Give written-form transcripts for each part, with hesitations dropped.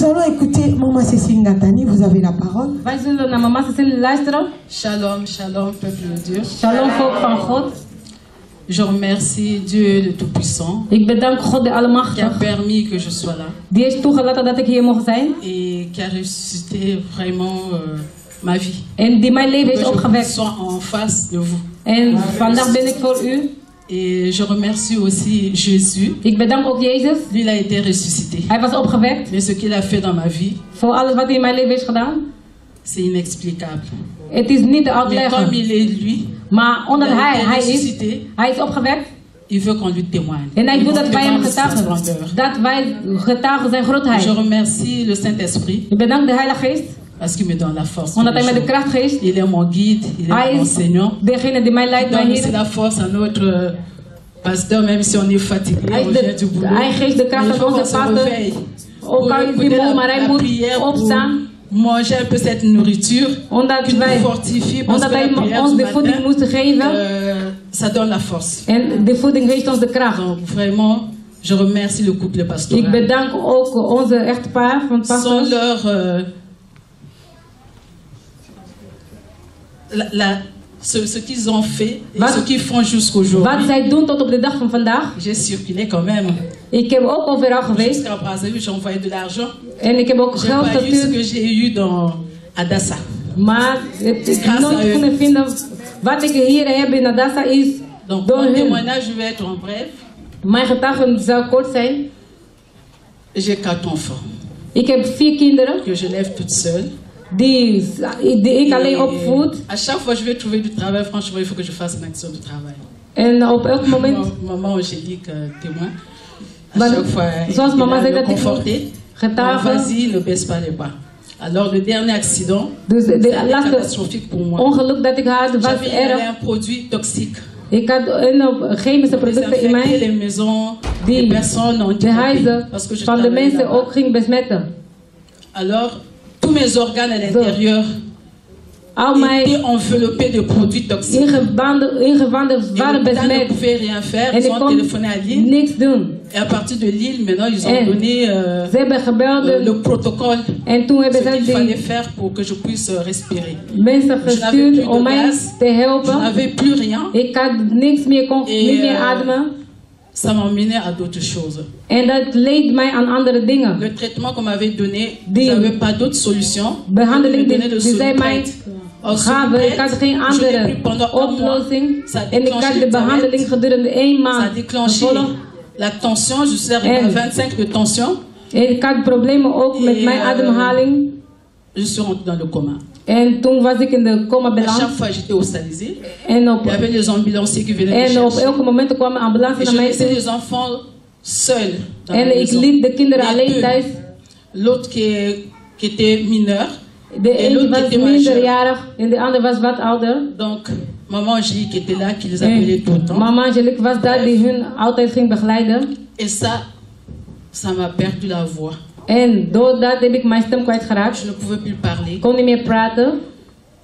allons écouter Maman Cécile Nathalie, vous avez la parole. Wij zullen naar mama Cécile luisteren. Shalom, shalom, peuple de Dieu. Shalom, volk van God. Je remercie Dieu le Tout-Puissant Ik bedank God de qui a Almachtige, permis que je sois là die heeft toegelaten dat ik hier mocht zijn. et qui a ressuscité vraiment ma vie. En die mijn leven Que heeft je opgewekt. sois en face de vous. En vandaag ben ik voor u. Et je remercie aussi Jésus. Ik bedank ook Jezus. Lui, il a été ressuscité. Hij was opgewekt. Mais ce qu'il a fait dans ma vie, Voor alles wat hij in mijn leven heeft gedaan. c'est inexplicable. Het is niet te Mais uitleggen. comme il est lui, Maar omdat il a été hij ressuscité, is opgewekt. il veut qu'on lui témoigne. En hij Il wil dat wij hem témoigne de sa getuigen. splendeur. Dat wij getuigen zijn grootheid. Je remercie le Saint-Esprit Ik bedank de Heilige Geest. parce qu'il me donne la force. Omdat tous hij les mij de jours. kracht geeft. Il est mon guide, il est Hij mon is enseignant. degene die mij leidt Il donne naar aussi hier. la force à notre pasteur, même si on est fatigué, on revient du boulot. Hij geeft de kracht Mais il faut aan qu'on onze se pastor. réveille. Ook al is die moe, maar hij moet opstaan. Manger un peu cette nourriture Omdat qui nous wij, fortifie parce omdat que la hij prière ons du de voeding matin, moest geven. ça donne la force. En de voeding geeft ons de kracht. Donc vraiment, je remercie le couple Ik pastoral. bedank ook onze echtpaar van het Sans pastor. leur ce qu'ils ont fait et Wat- ce qu'ils font Wat jusqu'aujourd'hui. zij doen tot op de dag van vandaag. J'ai circulé quand même. Ik heb ook overal geweest. Jusqu'à Brazzaville, j'ai envoyé de l'argent. En ik heb ook J'ai geld pas eu ce gestuurd. que j'ai eu à Dassa. Maar ik heb Grâce nooit à eux. kunnen vinden. Wat ik hier heb in Adassa is Donc door mon hun. témoignage va être en bref. Mijn getuigen zou kort zijn. J'ai 4 enfants Ik heb 4 kinderen que je lève toute seule. die ik alleen Et opvoed. à chaque fois que je vais trouver du travail, franchement, il faut que je fasse une action de travail. En op elk moment, Maman Angélique, témoin, à Maar chaque fois, zoals elle mama est zei là, dat me ik conforter. getuigen. Vas-y, ne baisse pas les bras. Alors, le dernier accident, Dus de c'était laatste catastrophique pour moi. ongeluk dat ik had was J'avais erg. un produit toxique. Ik had een chemische producten in Désinfecter mij les maisons, die les personnes de handicapées. huizen Parce que je van de travaillais mensen là-bas. ook ging besmetten. Alors, tous mes organes à l'intérieur Al mijn étaient enveloppés de produits toxiques. ingewanden Et waren l'hôpital ne besmet. pouvait rien faire. En Ils ik ont kon téléphoné à Lille. niks doen. Et à partir de Lille, maintenant, ils ont En donné ze hebben gebeld le protocole. en toen Ce hebben qu'il ze fallait die faire pour que je puisse respirer. mensen gestuurd om mij te Je helpen. n'avais plus rien. Ik had niks meer, kon niet meer ademen. Ça m'emmenait à d'autres choses. En dat leed mij aan andere dingen. Le traitement qu'on m'avait donné, Die ils n'avaient pas d'autres solutions. behandeling Ils me donnaient die zij mij gaven, ik had geen andere oplossing. En ik had de behandeling gedurende 1 Ça a maand déclenché gevolgd. la tension. Je suis arrivée à 25 de tension. En ik had problemen ook met mijn ademhaling. Je suis rentrée dans le coma. En toen was ik in de coma À chaque beland. fois, j'étais hospitalisée. En Il y avait les ambulanciers qui venaient me op chercher. elke moment kwam een ambulance Et naar je mij laissais toe. les enfants seuls dans la En ik maison. liet de kinderen Les alleen deux. thuis. L'autre qui était mineur. De En ene l'autre was était majeur. minderjarig en de ander was wat ouder. Donc, maman Angélique était là, qui les appelait tout le temps. Mama Angelique was daar die hun altijd ging begeleiden. Et ça m'a perdu la voix. En doordat heb ik mijn stem kwijtgeraakt. Je ne pouvais plus parler. Ik kon niet meer praten.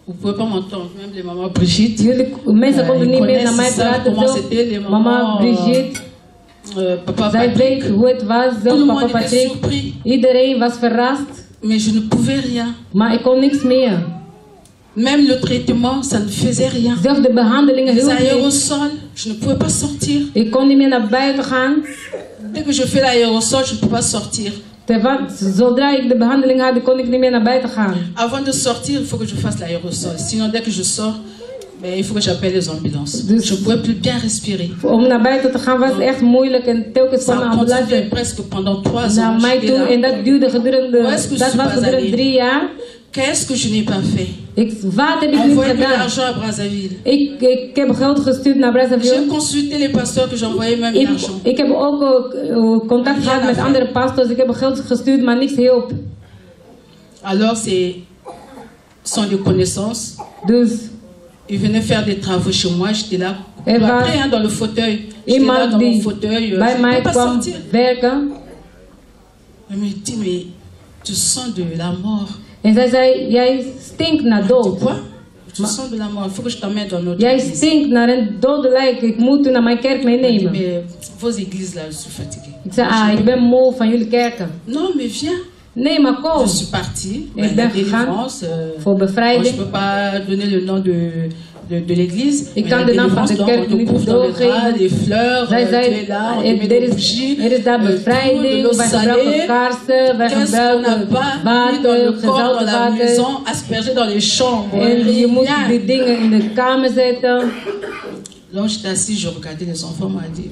Vous ne pouvez pas m'entendre, même les mamans Brigitte. Mensen konden ils niet meer naar connaissent, mij ils savent praten. comment Zo. c'était, les Mama mamans, Brigitte, papa zij Patrick. weet hoe het was. Tout Zelfs le papa monde était Patrick. surpris, Iedereen was verrast. mais je ne pouvais rien. Maar ik kon niks meer. Même le traitement, ça ne faisait rien. Zelfs de behandelingen Les hielp niet. aérosols, je ne pouvais pas sortir. Ik kon niet meer naar buiten gaan. Dès que je fais l'aérosol, je ne peux pas sortir. Zodra ik de behandeling had, kon ik niet meer naar buiten gaan. Avant de sortir, il faut que je fasse l'aérosol. Sinon, dès que je sors, ben, il faut que j'appelle les ambulances. Dus- Je ne pouvais plus bien respirer. Om naar buiten te gaan was echt moeilijk en telkens kwam Ça een a continué ambulance presque pendant 3 naar ans. mij J'étais toe là. en dat duurde gedurende, Où est-ce que je dat suis was pas gedurende allée? 3 jaar. Qu'est-ce que je n'ai pas fait? Wat heb ik niet Envoyer de gedaan? l'argent à Brazzaville. Ik heb geld gestuurd naar J'ai Brazzaville. consulté les pasteurs que j'envoyais même l'argent. Ik heb ook contact gehad met andere pastors. Ik heb geld gestuurd, maar niks hielp. Alors, ce sont des connaissances. Dus Ils venaient faire des travaux chez moi. J'étais là. Er was Après, hein, dans le fauteuil. J'étais là iemand dans mon die fauteuil. Je bij ne mij peux pas kwam sortir. werken. Elle me dit, mais tu sens de la mort. En zij zei, jij stinkt naar dood. Quoi? Tu sens de la mort. Il faut que je t'emmène dans notre Jij église. stinkt naar een dode lijk. Ik moet u naar mijn kerk Elle me dit, meenemen. mais vos églises là, je suis fatiguée. Ik zei, ik ben moe van jullie kerken. Non, mais viens. Je suis partie. La délivrance. Moi, je ne peux pas donner le nom de l'église. Mais la délivrance, donc, on te couvre dans le drap, des fleurs, tu es là, on te met des bougies, de l'eau salée. Qu'est-ce qu'on n'a pas mis dans le corps, dans la maison, aspergé dans les chambres. Donc j'étais assise, je regardais les enfants, moi dit,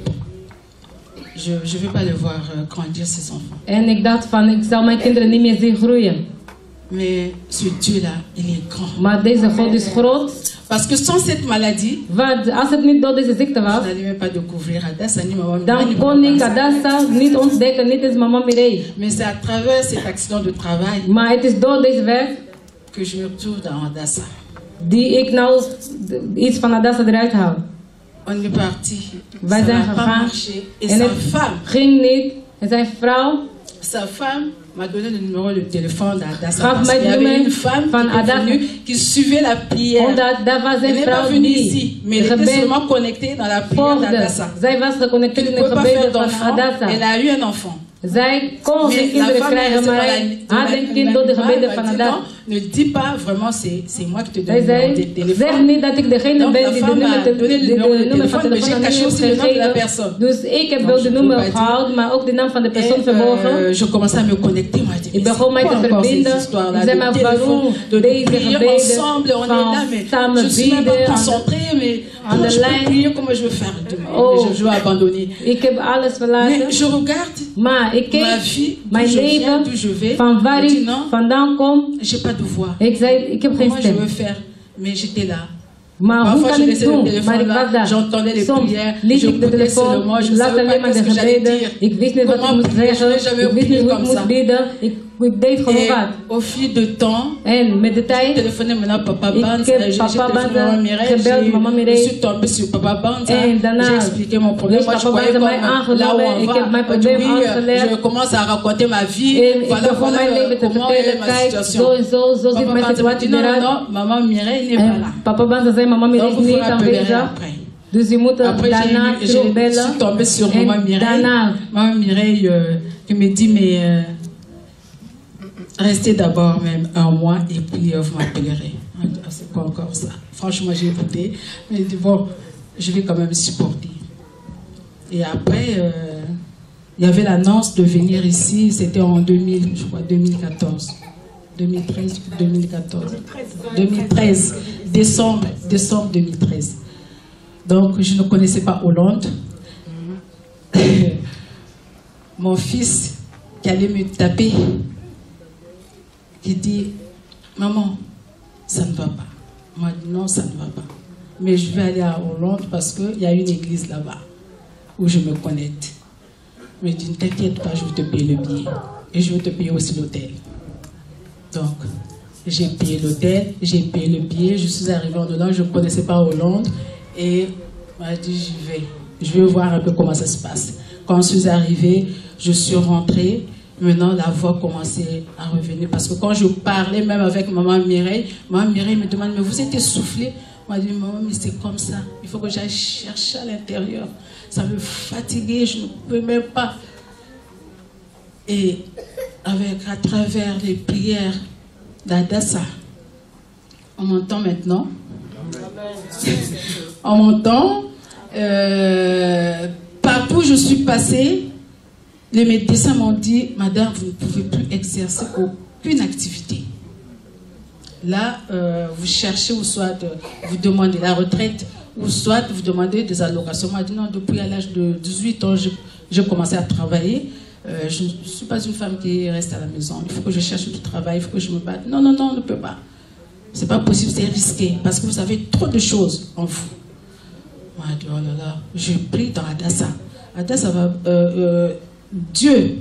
je ne vais pas les voir grandir ces enfants. En ik dacht van, ik zal mijn kinderen niet meer zien groeien. Mais ce Dieu-là, il est grand. Maar deze God is groot. Parce que sans cette maladie, want als het niet door deze ziekte was, je n'allais même pas découvrir Adassa ni maman dan kon ik Adassa niet ontdekken, niet eens mama Mireille. Mais c'est à travers cet accident de travail, maar het is door deze werk que je me retrouve dans Adassa. Die ik nou iets van Adassa eruit haal. On est parti. Wij zijn gegaan. Et sa femme ging niet. En zijn vrouw. Sa femme m'a donné le numéro de téléphone d'Adassa. Parce qu'il y avait une femme qui suivait la prière. Elle n'est pas venue ici, mais elle était seulement connectée dans la prière d'Adassa. Elle ne pouvait pas faire d'enfant. Elle a eu un enfant. Zij kon geen kinderen krijgen, maar hij had een kind door de gebeden van Adassa. Ne dis pas vraiment c'est moi qui te donne le téléphone. Zeg niet dat ik degene ben die de nummer van telefoon aan mij heeft gegeven. Dus ik heb wel de nummer gehouden, maar ook de naam van de persoon verborgen. Je commence à me connecter. Ik begon mij te verbinden. Ik zei maar waarom deze gebeden van samen bidden aan de lijn. Je vais abandonner. Ik heb alles verlaten. Je regarde. Maar ik keek mijn leven van waar ik vandaan kom. Ik zei, ik heb geen stem. Mais j'étais là. Maar hoe kan ik doen? Maar ik was daar. Soms liet ik de telefoon, las alleen maar de gebeden. Ik wist niet wat ik moest zeggen. Ik wist niet hoe ik moest bidden. Ik deed gewoon wat. Au fil du temps, en met de tijd, ik heb Papa Bans gebeld, mama Mireille. Je suis tombée sur Papa Bans. En daarna j'ai expliqué mon problème. Moi, je croyais comme là où on va. Je commence à raconter ma vie. Voilà comment est ma situation. Non, maman Mireille n'est pas là. Papa Bans zei, mama Mireille is niet aanwezig. Dus je moet daarna terugbellen. Je suis tombée sur maman Mireille. Maman Mireille qui me dit, mais restez d'abord même un mois et puis vous m'appellerez. C'est pas encore ça. Franchement, j'ai écouté. Mais je dis, bon, je vais quand même supporter. Et après, il y avait l'annonce de venir ici. C'était en 2000, je crois, 2014. 2013 ou 2014. 2013. Décembre 2013. Donc, je ne connaissais pas Hollande. Mon fils qui allait me taper, qui dit, maman, ça ne va pas. Moi, je dis, non, ça ne va pas. Mais je vais aller à Hollande parce qu'il y a une église là-bas où je me connecte. Mais je dis, ne t'inquiète pas, je vais te payer le billet. Et je vais te payer aussi l'hôtel. Donc, j'ai payé l'hôtel, j'ai payé le billet. Je suis arrivée en Hollande, je ne connaissais pas Hollande. Et m'a dit, je vais voir un peu comment ça se passe. Quand je suis arrivée, je suis rentrée. Maintenant, la voix commençait à revenir. Parce que quand je parlais même avec maman Mireille me demande, mais vous êtes essoufflée? Moi, je dis, maman, mais c'est comme ça. Il faut que j'aille chercher à l'intérieur. Ça me fatiguait, je ne peux même pas. Et à travers les prières d'Adassa, on m'entend maintenant. On m'entend. Partout où je suis passée, les médecins m'ont dit, madame, vous ne pouvez plus exercer aucune activité. Là, vous cherchez ou soit vous demandez la retraite, ou soit vous demandez des allocations. Moi, je dis non, depuis l'âge de 18 ans, j'ai commencé à travailler. Je ne suis pas une femme qui reste à la maison. Il faut que je cherche du travail, il faut que je me batte. Non, non, non, on ne peut pas. C'est pas possible, c'est risqué, parce que vous avez trop de choses en vous. Moi, je dis, oh là là, je prie dans Adassa. Adassa va... Dieu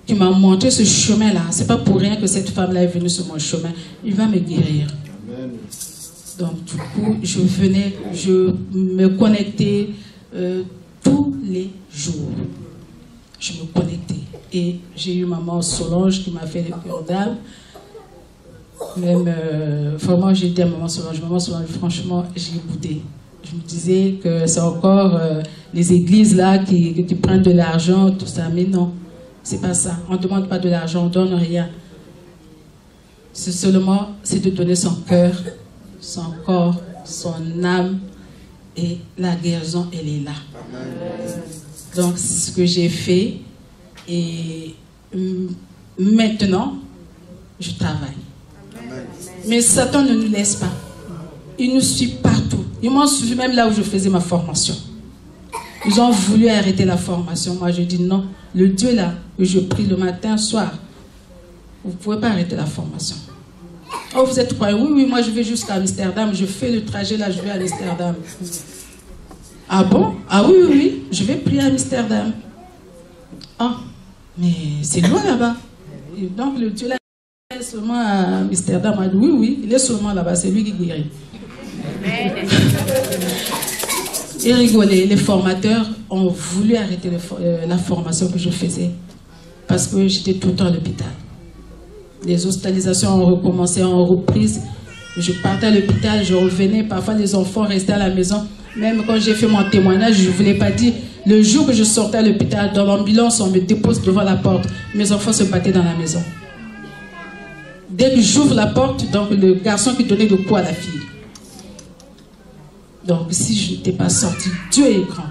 qui m'a montré ce chemin-là, c'est pas pour rien que cette femme-là est venue sur mon chemin. Il va me guérir. Amen. Donc, du coup, je me connectais tous les jours. Je me connectais. Et j'ai eu maman Solange qui m'a fait le cœur d'âme. Même, vraiment, j'ai dit à maman Solange, franchement, j'ai boudé. Je me disais que c'est encore les églises là qui prennent de l'argent, tout ça, mais non. C'est pas ça. On ne demande pas de l'argent, on ne donne rien. C'est seulement, c'est de donner son cœur, son corps, son âme, et la guérison, elle est là. Donc, c'est ce que j'ai fait, et maintenant, je travaille. Mais Satan ne nous laisse pas. Il nous suit partout. Il m'a suivi même là où je faisais ma formation. Ils ont voulu arrêter la formation. Moi, je dis non. Le Dieu là, que je prie le matin, soir, vous ne pouvez pas arrêter la formation. Oh, vous êtes croyant? Oui, oui, moi je vais jusqu'à Amsterdam. Je fais le trajet là, je vais à Amsterdam. Ah bon? Ah oui, oui, oui. Je vais prier à Amsterdam. Ah, mais c'est loin là-bas. Donc le Dieu là est seulement à Amsterdam. A dit, oui, oui, il est seulement là-bas. C'est lui qui guérit. Et rigoler, les formateurs ont voulu arrêter la formation que je faisais parce que j'étais tout le temps à l'hôpital. Les hospitalisations ont recommencé, ont reprise. Je partais à l'hôpital, je revenais. Parfois, les enfants restaient à la maison. Même quand j'ai fait mon témoignage, je ne vous l'ai pas dit. Le jour que je sortais à l'hôpital, dans l'ambulance, on me dépose devant la porte. Mes enfants se battaient dans la maison. Dès que j'ouvre la porte, donc le garçon qui donnait le coup à la fille. Donc, si je n'étais pas sortie, Dieu est grand.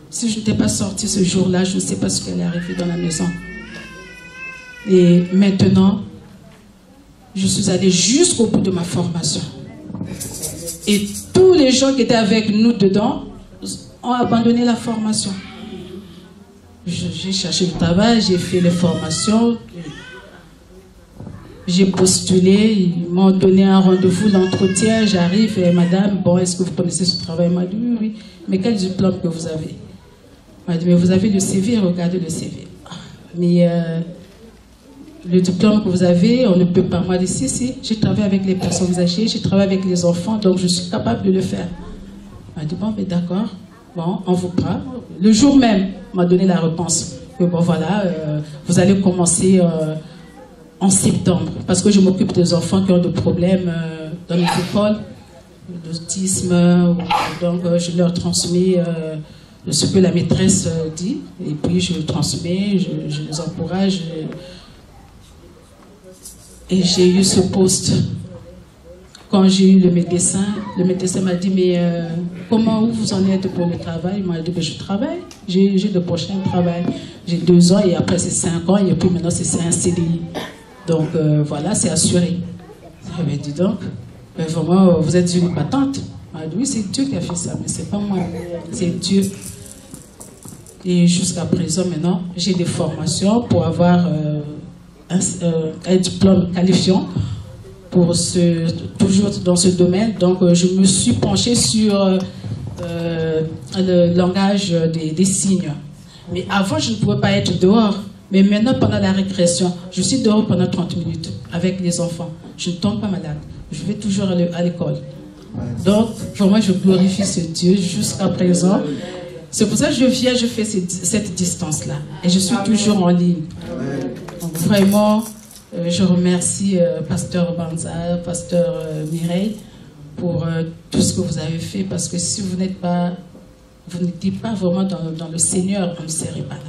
Si je n'étais pas sortie ce jour-là, je ne sais pas ce qui allait arriver dans la maison. Et maintenant, je suis allée jusqu'au bout de ma formation. Et tous les gens qui étaient avec nous dedans ont abandonné la formation. J'ai cherché le travail, j'ai fait les formations, j'ai postulé, ils m'ont donné un rendez-vous, l'entretien, j'arrive et madame, bon, est-ce que vous connaissez ce travail? Elle m'a dit oui, oui, mais quel diplôme que vous avez? Elle m'a dit, mais vous avez le CV, regardez le CV. Mais le diplôme que vous avez, on ne peut pas. Moi, ici, si, j'ai travaillé avec les personnes âgées, j'ai travaillé avec les enfants, donc je suis capable de le faire. Elle m'a dit, bon, mais d'accord, bon, on vous prend. Le jour même, on m'a donné la réponse. Que bon, voilà, vous allez commencer en septembre, parce que je m'occupe des enfants qui ont des problèmes dans les écoles, l'autisme, donc je leur transmets ce que la maîtresse dit, et puis je le transmets, je les encourage. Et j'ai eu ce poste. Quand j'ai eu le médecin m'a dit, mais où vous en êtes pour le travail? Il m'a dit, je travaille, j'ai de prochains travail. J'ai 2 ans et après c'est 5 ans et puis maintenant c'est un CDI. Donc voilà, c'est assuré. J'avais dit donc, vraiment, vous êtes une battante. Il m'a dit, oui, c'est Dieu qui a fait ça, mais c'est pas moi, c'est Dieu. Et jusqu'à présent, maintenant, j'ai des formations pour avoir un diplôme qualifiant pour toujours dans ce domaine. Donc, je me suis penchée sur le langage des signes. Mais avant, je ne pouvais pas être dehors. Mais maintenant, pendant la récréation, je suis dehors pendant 30 minutes avec les enfants. Je ne tombe pas malade. Je vais toujours à l'école. Donc, pour moi, je glorifie ce Dieu jusqu'à présent. C'est pour ça que je viens, je fais cette distance-là. Et je suis toujours en ligne. Donc, vraiment, je remercie Pasteur Banza, Pasteur Mireille, pour tout ce que vous avez fait. Parce que si vous n'étiez pas vraiment dans le Seigneur, on ne serait pas là.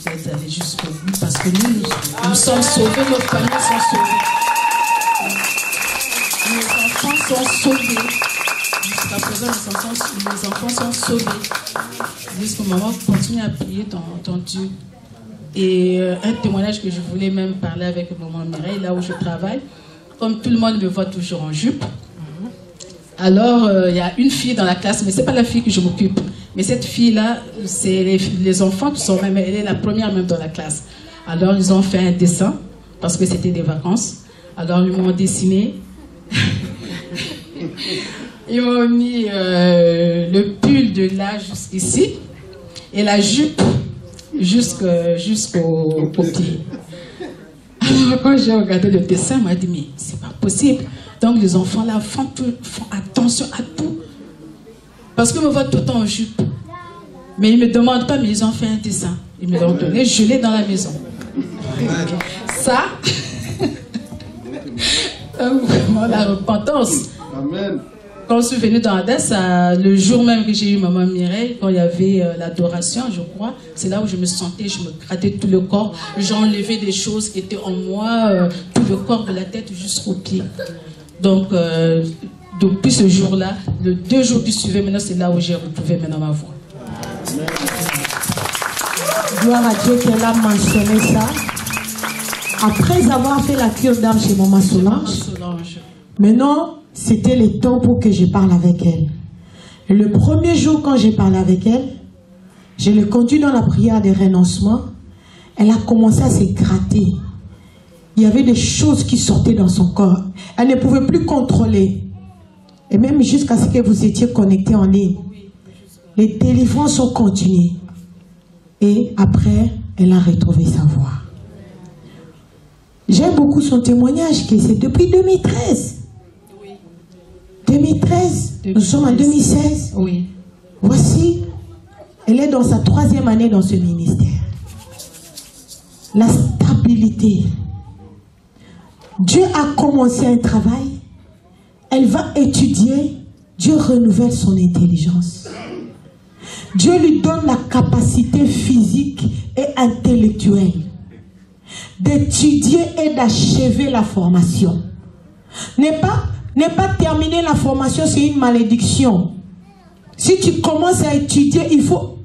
Vous êtes allés jusqu'au bout parce que nous sommes sauvés, nos familles sont sauvées. Nos enfants sont sauvés. Jusqu'à présent, les enfants sont sauvés. Jusqu'au moment, continue à prier ton Dieu. Et un témoignage que je voulais même parler avec maman Mireille, là où je travaille, comme tout le monde me voit toujours en jupe, alors il y a une fille dans la classe, mais ce n'est pas la fille que je m'occupe. Mais cette fille-là, c'est les enfants qui sont même, elle est la première même dans la classe. Alors ils ont fait un dessin, parce que c'était des vacances. Alors ils m'ont dessiné. Ils m'ont mis le pull de là jusqu'ici et la jupe jusqu'au pied. Alors quand j'ai regardé le dessin, on m'a dit, mais c'est pas possible. Donc les enfants là font attention à tout. Parce qu'ils me voient tout le temps en jupe. Mais ils ne me demandent pas, mais ils ont fait un dessin. Ils me l'ont donné, je l'ai dans la maison. Ça, vraiment la repentance. Amen. quand je suis venue dans Adassa, le jour même que j'ai eu maman Mireille, quand il y avait l'adoration, je crois, c'est là où je me sentais, je me grattais tout le corps, j'enlevais des choses qui étaient en moi, tout le corps de la tête jusqu'aux pieds. Donc, depuis ce jour-là, les 2 jours qui suivaient, maintenant c'est là où j'ai retrouvé maintenant ma voix. Gloire à Dieu qu'elle a mentionné ça. Après avoir fait la cure d'âme chez Maman Solange, maintenant, c'était le temps pour que je parle avec elle. Et le premier jour, quand j'ai parlé avec elle, je l'ai conduit dans la prière de renoncement. Elle a commencé à se gratter. Il y avait des choses qui sortaient dans son corps. Elle ne pouvait plus contrôler. Et même jusqu'à ce que vous étiez connectés en ligne. Les délivrances ont continué. Et après, elle a retrouvé sa voix. J'aime beaucoup son témoignage, que c'est depuis 2013. Oui. 2013, nous sommes en 2016. Oui. Voici, elle est dans sa 3e année dans ce ministère. La stabilité. Dieu a commencé un travail. Elle va étudier. Dieu renouvelle son intelligence. Dieu lui donne la capacité physique et intellectuelle d'étudier et d'achever la formation. Ne pas terminer la formation, c'est une malédiction. Si tu commences à étudier, il faut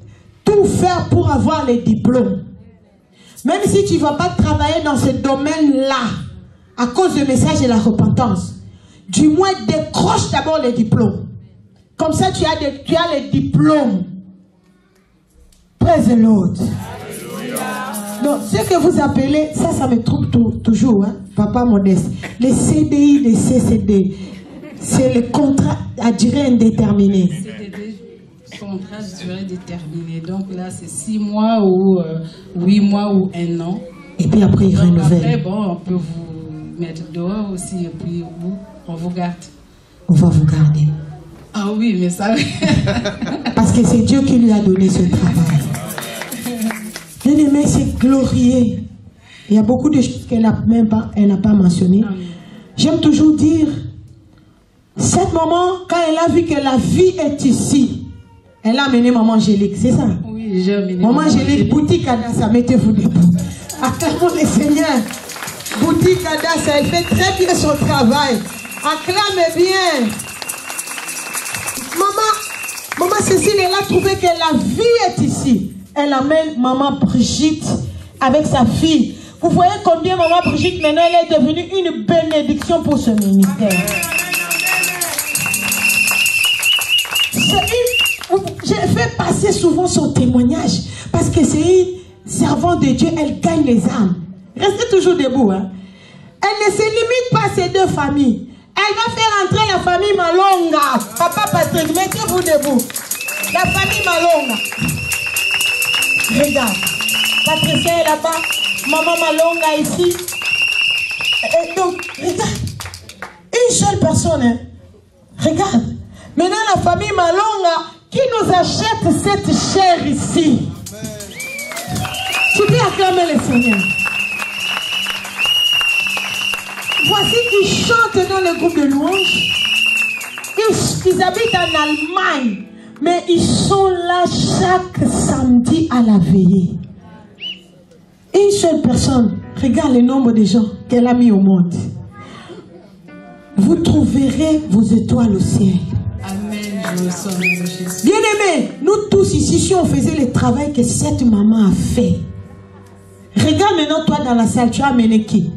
tout faire pour avoir les diplômes. Même si tu ne vas pas travailler dans ce domaine-là, à cause du message de la repentance, du moins décroche d'abord les diplômes. Comme ça, tu as les diplômes. Praise the Lord. Donc, ce que vous appelez, ça me trouble toujours, hein, papa modeste. Les CDI, les CCD, c'est le contrat à durée indéterminée. CDD, contrat à durée déterminée. Donc là, c'est 6 mois ou 8 mois ou 1 an. Et puis après, il renouvelle. Après, bon, on peut vous mettre dehors aussi et puis on vous garde. On va vous garder. Ah oui, mais ça... Parce que c'est Dieu qui lui a donné ce travail. Bien-aimé, c'est glorieux. Il y a beaucoup de choses qu'elle n'a pas mentionnées. J'aime toujours dire, cette maman, quand elle a vu que la vie est ici, elle a amené maman Angélique, c'est ça? Oui, j'ai amené maman Angélique, boutique Adassa, mettez-vous debout. Acclamons le Seigneur. Boutique Adassa, elle fait très bien son travail. Acclamez bien. Maman Cécile, elle a trouvé que la vie est ici. Elle amène maman Brigitte avec sa fille. Vous voyez combien maman Brigitte, maintenant, elle est devenue une bénédiction pour ce ministère. Je fais passer souvent son témoignage parce que c'est une servante de Dieu, elle gagne les âmes. Restez toujours debout. Hein. Elle ne se limite pas à ces 2 familles. Elle va faire entrer la famille Malonga. Papa Patrick, mettez-vous debout. La famille Malonga. Regarde. Patricia est là-bas. Maman Malonga ici. Et donc, regarde. Une seule personne. Hein. Regarde. Maintenant, la famille Malonga qui nous achète cette chair ici. Tu peux acclamer le Seigneur. Voici qu'ils chantent dans le groupe de louanges. Ils habitent en Allemagne. Mais ils sont là chaque samedi à la veillée. Une seule personne. Regarde le nombre de gens qu'elle a mis au monde. Vous trouverez vos étoiles au ciel. Amen. Bien-aimés, nous tous ici, si on faisait le travail que cette maman a fait. Regarde maintenant toi dans la salle, tu as amené qui?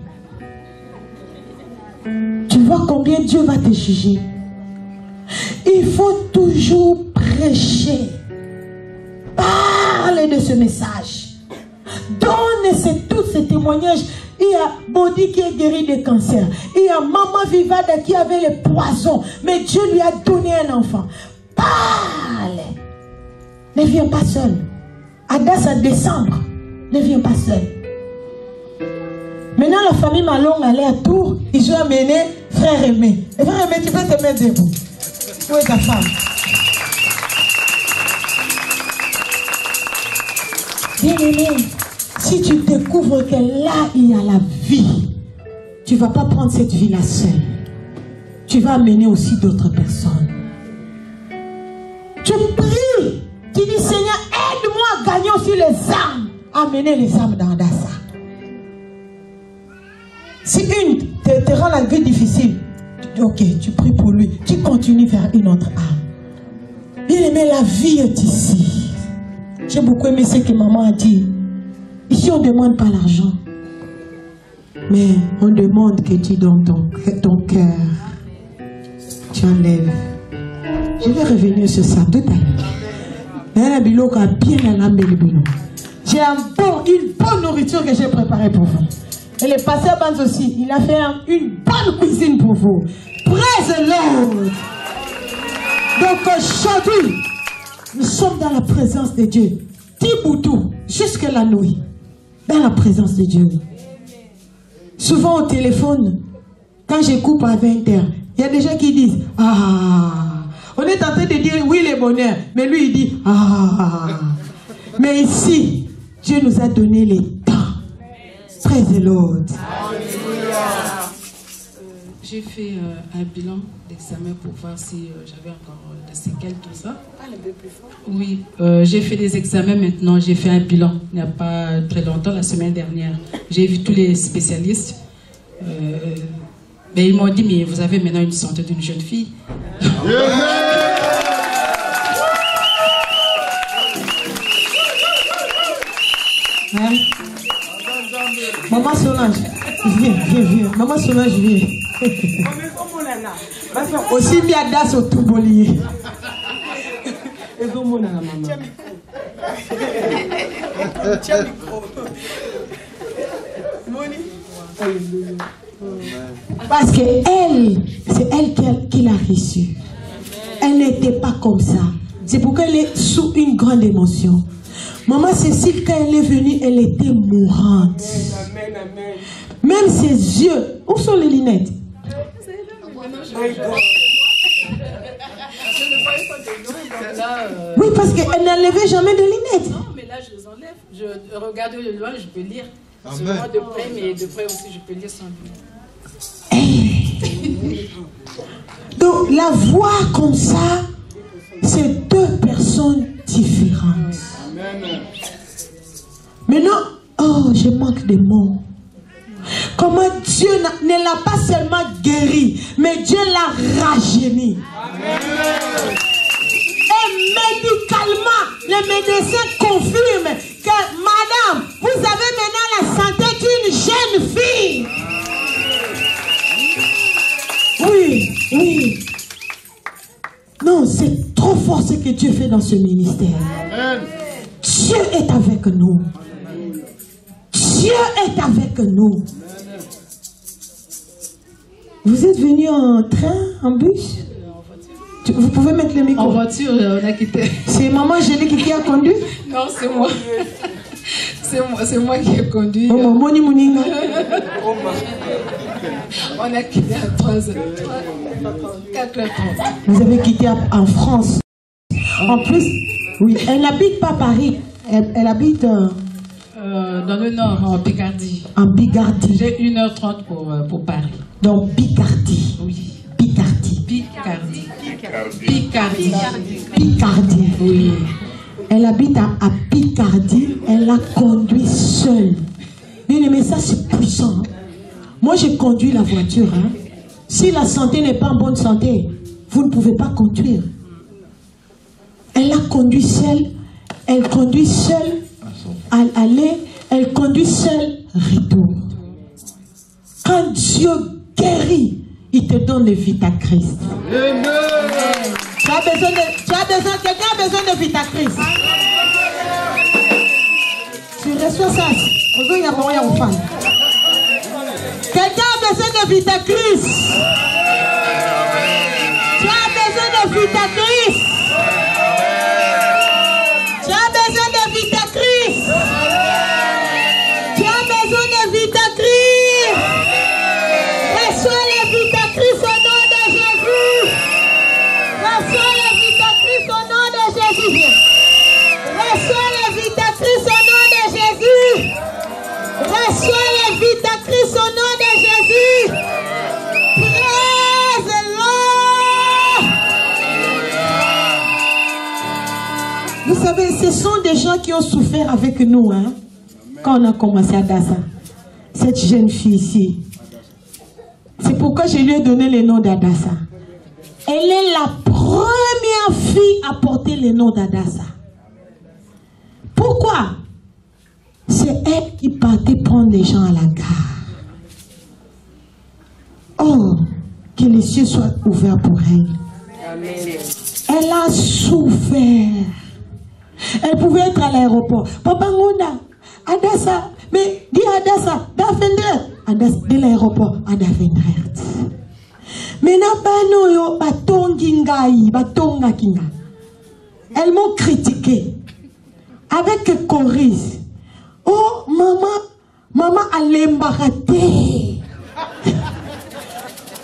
Tu vois combien Dieu va te juger. Il faut toujours prêcher. Parle de ce message. Donne tous ces témoignages. Il y a Bodi qui est guéri de cancer. Il y a Maman Vivada qui avait le poison. Mais Dieu lui a donné un enfant. Parle. Ne viens pas seul. Adassa décembre. Ne viens pas seul. Maintenant, la famille Malonga allait à Tours. Ils ont amené frère Aimé. Et frère Aimé, tu peux te mettre debout. Où est ta femme? Bien-aimé, si tu découvres que là, il y a la vie, tu ne vas pas prendre cette vie-là seule. Tu vas amener aussi d'autres personnes. amener les âmes dans Dassa. Si une te rend la vie difficile, ok, tu pries pour lui, tu continues vers une autre âme. Bien aimé, la vie est ici. J'ai beaucoup aimé ce que maman a dit. Ici, on ne demande pas l'argent. Mais on demande que tu donnes ton cœur. Tu enlèves. Je vais revenir sur ça tout à l'heure. J'ai une bonne nourriture que j'ai préparée pour vous. Et le pasteur Banz aussi, il a fait une bonne cuisine pour vous. Praise the Lord. Donc aujourd'hui, nous sommes dans la présence de Dieu. Tiboutou, jusqu'à la nuit. Dans la présence de Dieu. Souvent au téléphone, quand je coupe à 20h, il y a des gens qui disent « Ah ». On est en train de dire « Oui, le bonheur ». Mais lui, il dit « Ah ». Mais ici, Dieu nous a donné les temps. Praise the Lord. J'ai fait un bilan d'examen pour voir si j'avais encore des séquelles, tout ça. Parle un peu plus fort. Oui, j'ai fait des examens maintenant, j'ai fait un bilan il n'y a pas très longtemps, la semaine dernière. J'ai vu tous les spécialistes. Mais ils m'ont dit, mais vous avez maintenant une santé d'une jeune fille. Hein? Maman Solange, viens. Maman Solange, viens. Aussi bien das au tout bolier. Parce que c'est elle qui l'a reçue. Elle n'était pas comme ça. C'est pourquoi elle est sous une grande émotion. Maman Cécile, quand elle est venue, elle était mourante. Même ses yeux. Où sont les lunettes? Oui, parce qu'elle n'enlevait jamais de lunettes. Non, mais là, je les enlève. Je regarde de loin, je peux lire. Seulement de près, mais de près aussi, je peux lire sans lunettes. Donc, la voir comme ça, c'est deux personnes différentes. Maintenant, oh, je manque de mots. Comment Dieu ne l'a pas seulement guéri, mais Dieu l'a rajeuni. Et médicalement, les médecins confirment que madame, vous avez maintenant la santé d'une jeune fille. Oui. Non, c'est trop fort ce que Dieu fait dans ce ministère. Dieu est avec nous. Dieu est avec nous. Vous êtes venu en train, en bus? Vous pouvez mettre le micro. En voiture, on a quitté. C'est maman Angélique qui a conduit? Non, c'est moi. C'est moi qui ai conduit. Oh, Moni Mouninga. On a quitté à 3h30. 4h30. Vous avez quitté en France. En plus, oui, elle n'habite pas Paris. Elle habite dans le nord, en Picardie. En Picardie. J'ai 1h30 pour Paris. Donc Picardie. Oui. Picardie. Oui. Elle habite à Picardie. Elle a conduit seule. Bien aimé, ça c'est puissant. Moi j'ai conduit la voiture. Si la santé n'est pas en bonne santé, vous ne pouvez pas conduire. Elle a conduit seule. Elle conduit seule à aller. Elle conduit seule retour. Quand Dieu guérit, il te donne le Vitacris. Tu as besoin de... Quelqu'un a besoin de Vitacris. Tu reçois ça. Quelqu'un a besoin de Vitacris. Tu as besoin de Vitacris. Tu as besoin de Vitacris. Tu as besoin de Vitacris. Reçois les Vitacris au nom de Jésus. Reçois les Vitacris au nom de Jésus. Reçois les Vitacris au nom de Jésus. Reçois les Vitacris au nom de Jésus. Praise the Lord. Vous savez, ce sont des gens qui ont souffert avec nous. quand on a commencé à Dassa. Cette jeune fille ici. C'est pourquoi je lui ai donné le nom d'Adassa. Elle est la première fille à porter le nom d'Adassa. Pourquoi? C'est elle qui partait prendre les gens à la gare. Oh, que les cieux soient ouverts pour elle. Amen. Elle a souffert. Elle pouvait être à l'aéroport. Papa Ngonda, Adassa, mais dis Adassa, Dafendret. Adassa, de l'aéroport, Adafendret. Mais n'a yo batongi ngai, batonga kinga. Elles m'ont critiqué. Avec Coris. Oh, maman a l'embarraté.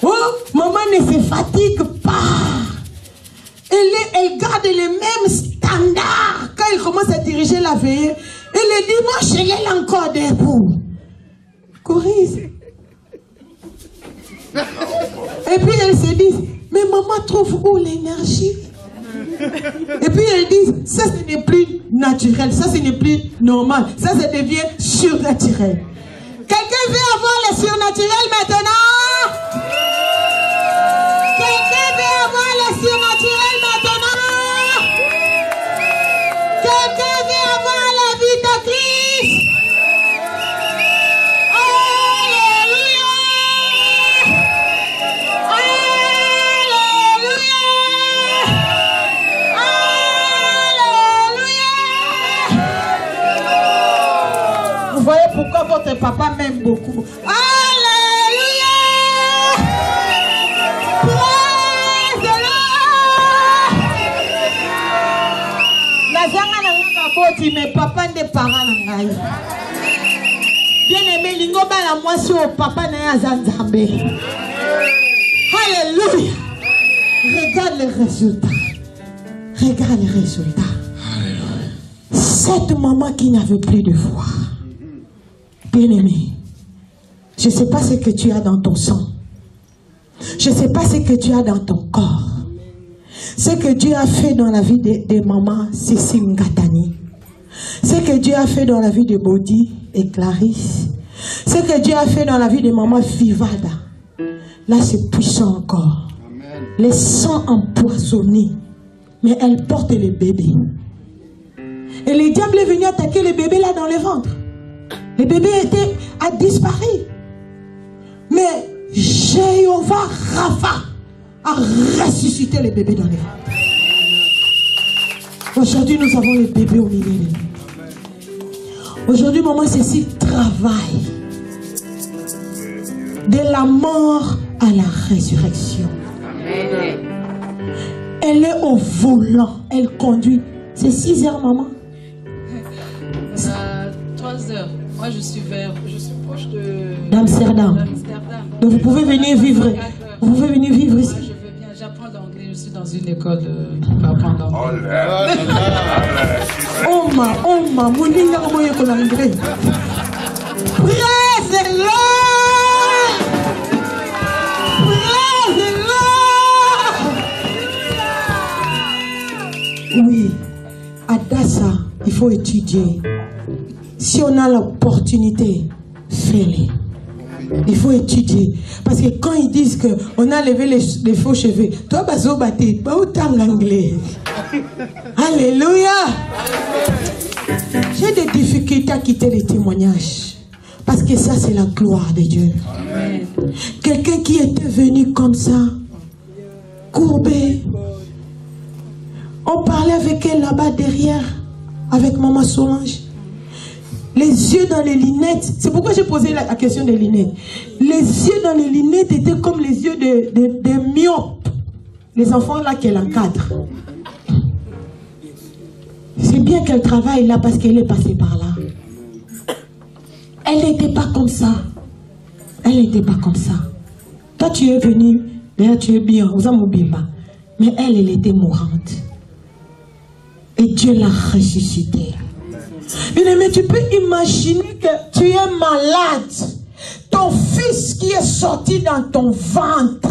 Oh, maman ne se fatigue pas. Elle garde les mêmes standards. Quand elle commence à diriger la veillée, et le dimanche, elle est encore debout. Coris. Et puis elle se dit, mais maman trouve où l'énergie? Et puis elle dit, ça ce n'est plus naturel, ça ce n'est plus normal, ça devient surnaturel. Quelqu'un veut avoir le surnaturel maintenant? Quelqu'un veut avoir le surnaturel maintenant? Quelqu'un veut avoir la vie de Christ? Pourquoi votre papa m'aime beaucoup? Alléluia! Praise the Lord! Nazanga nanga boti mais papa ne parents nangai. Bien aimé lingo bala moi sur papa na azanzambe. Alléluia! Regarde les résultats. Regarde les résultats. Alléluia. Cette maman qui n'avait plus de voix. Bien-aimé, je ne sais pas ce que tu as dans ton sang. Je ne sais pas ce que tu as dans ton corps. Ce que Dieu a fait dans la vie de maman Cécile Ngatani. Ce que Dieu a fait dans la vie de Bodi et Clarisse. Ce que Dieu a fait dans la vie de maman Vivada. Là, c'est puissant encore. Amen. Les sangs empoisonnés. Mais elle porte les bébés. Et le diable est venu attaquer les bébés là dans le ventre. Le bébé a disparu. Mais Jéhovah Rapha a ressuscité les bébés dans les ventres. Aujourd'hui, nous avons les bébés au milieu de nous. Aujourd'hui, maman Cécile travaille. De la mort à la résurrection. Amen. Elle est au volant. Elle conduit. C'est 6 heures, maman? 3 heures. Moi, je suis proche d'Amsterdam. Donc, vous pouvez venir vivre. Vous pouvez venir vivre ici. Moi, je veux bien. J'apprends l'anglais. Je suis dans une école pour apprendre l'anglais. Oh ma, mon Dieu, comment il y a l'anglais? Praise the Lord! Praise the Lord! Oui, à Dassa, il faut étudier. Si on a l'opportunité, fais-le. Il faut étudier. Parce que quand ils disent qu'on a levé les faux cheveux, toi, bazo bâti, pas autant l'anglais. Alléluia. J'ai des difficultés à quitter les témoignages. Parce que ça, c'est la gloire de Dieu. Quelqu'un qui était venu comme ça, courbé. On parlait avec elle là-bas derrière, avec maman Solange. Les yeux dans les lunettes, c'est pourquoi j'ai posé la question des lunettes. Les yeux dans les lunettes étaient comme les yeux des myopes. Les enfants là qu'elle encadre. C'est bien qu'elle travaille là parce qu'elle est passée par là. Elle n'était pas comme ça. Elle n'était pas comme ça. Toi tu es venu, d'ailleurs tu es bien, mais elle était mourante. Et Dieu l'a ressuscitée. Mais tu peux imaginer que tu es malade. Ton fils qui est sorti dans ton ventre.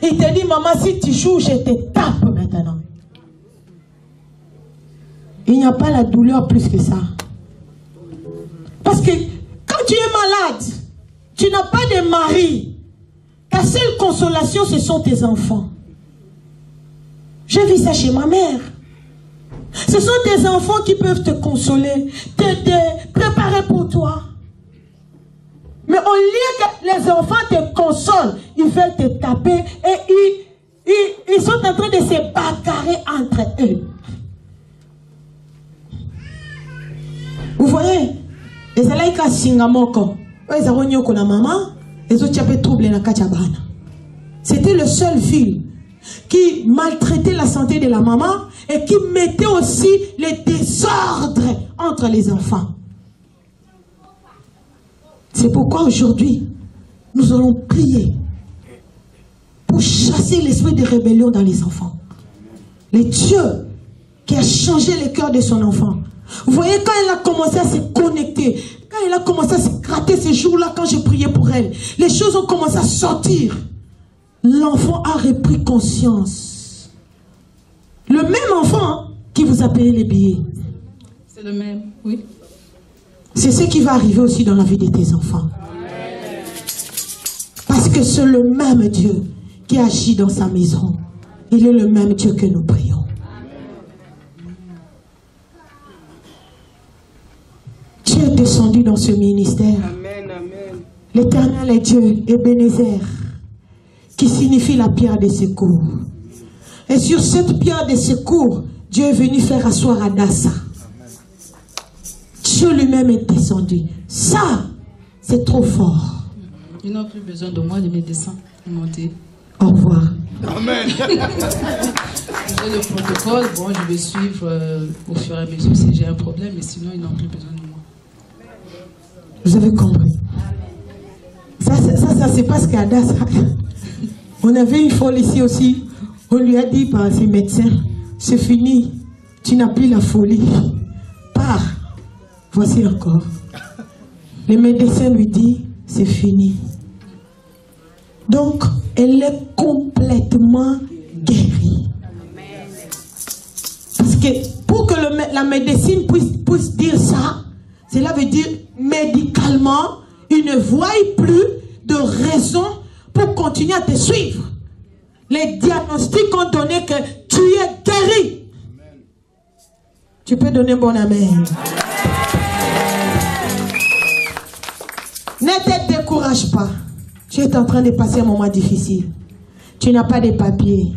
Il te dit, maman, si tu joues, je te tape maintenant. Il n'y a pas la douleur plus que ça. Parce que quand tu es malade, tu n'as pas de mari. Ta seule consolation, ce sont tes enfants. J'ai vu ça chez ma mère. Ce sont tes enfants qui peuvent te consoler, te préparer pour toi. Mais au lieu que les enfants te consolent, ils veulent te taper et ils sont en train de se bagarrer entre eux. Vous voyez, les alaïka singamoko, ils ont eu la maman, ils ont eu trouble dans Kachabana. C'était le seul fil qui maltraitait la santé de la maman et qui mettait aussi les désordres entre les enfants. C'est pourquoi aujourd'hui, nous allons prier pour chasser l'esprit de rébellion dans les enfants. Le Dieu qui a changé le cœur de son enfant. Vous voyez, quand elle a commencé à se connecter, quand elle a commencé à se gratter ces jours-là, quand j'ai prié pour elle, les choses ont commencé à sortir. L'enfant a repris conscience. Le même enfant qui vous a payé les billets. C'est le même, oui. C'est ce qui va arriver aussi dans la vie de tes enfants. Parce que c'est le même Dieu qui agit dans sa maison. Il est le même Dieu que nous prions. Dieu est descendu dans ce ministère. L'Éternel est Dieu, Ebenezer, qui signifie la pierre de secours. Et sur cette pierre de secours, Dieu est venu faire asseoir Adassa. Dieu lui-même est descendu. Ça, c'est trop fort. Ils n'ont plus besoin de moi, de médecins. Ils m'ont dit. Au revoir. Amen. J'ai le protocole. Bon, je vais suivre au fur et à mesure si j'ai un problème, mais sinon, ils n'ont plus besoin de moi. Vous avez compris. Ça c'est parce qu'à Adassa, on avait une folle ici aussi. On lui a dit par ses médecins, c'est fini. Tu n'as plus la folie. Pars. Voici encore. Le médecin lui dit, c'est fini. Donc, elle est complètement guérie. Parce que pour que la médecine puisse dire ça, cela veut dire médicalement, il ne voit plus de raison pour continuer à te suivre. Les diagnostics ont donné que tu es guéri. Tu peux donner un bon amen. Ne te décourage pas. Tu es en train de passer un moment difficile. Tu n'as pas de papiers.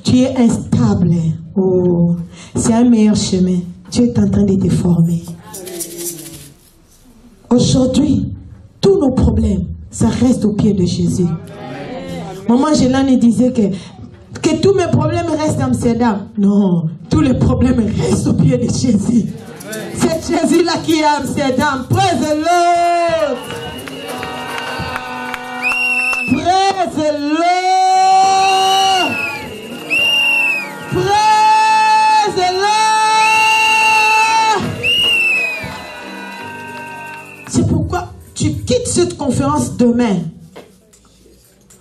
Tu es instable. Oh, c'est un meilleur chemin. Tu es en train de te former. Aujourd'hui, tous nos problèmes, ça reste au pied de Jésus. Maman Gélane disait que tous mes problèmes restent à Amsterdam. Non, tous les problèmes restent au pied de Jésus. C'est Jésus-là qui est à Amsterdam. Praise-le. Praise-le. Praise-le. C'est pourquoi tu quittes cette conférence demain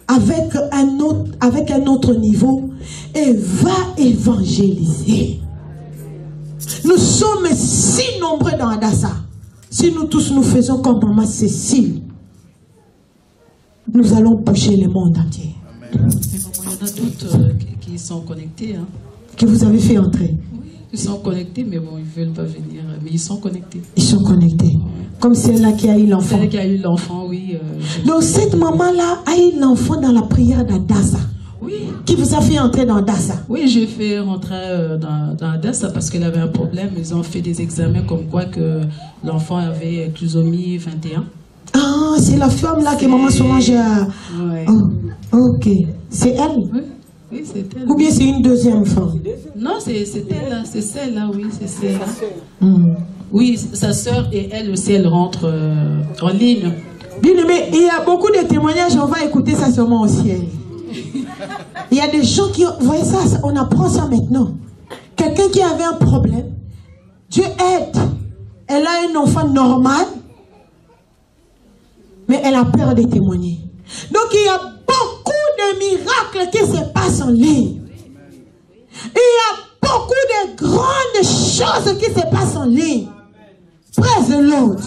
avec un autre niveau et va évangéliser. Nous sommes si nombreux dans Adassa. Si nous tous nous faisons comme maman Cécile, nous allons bouger le monde entier. Amen. Il y en a d'autres qui sont connectés. Hein. Que vous avez fait entrer. Oui, ils sont connectés, mais bon, ils ne veulent pas venir. Mais ils sont connectés. Ils sont connectés. Comme celle-là qui a eu l'enfant. Celle qui a eu l'enfant, oui. Donc cette maman-là a eu l'enfant dans la prière d'Adassa. Oui. Qui vous a fait entrer dans Adassa? Oui, j'ai fait rentrer dans Adassa parce qu'elle avait un problème. Ils ont fait des examens comme quoi que l'enfant avait trisomie 21. Ah, c'est la femme là que maman Solange a... Ouais. Oh, ok. C'est elle? Oui, oui c'est elle. Ou bien c'est une deuxième femme? Non, c'est elle, c'est celle-là, oui, c'est celle-là. Oui, sa sœur et elle aussi, elle rentre en ligne. Bien, mais il y a beaucoup de témoignages, on va écouter ça sûrement au ciel. Il y a des gens qui... Vous voyez ça, on apprend ça maintenant. Quelqu'un qui avait un problème, Dieu aide. Elle a un enfant normal, mais elle a peur de témoigner. Donc il y a beaucoup de miracles qui se passent en ligne. Il y a beaucoup de grandes choses qui se passent en ligne. Praise the Lord.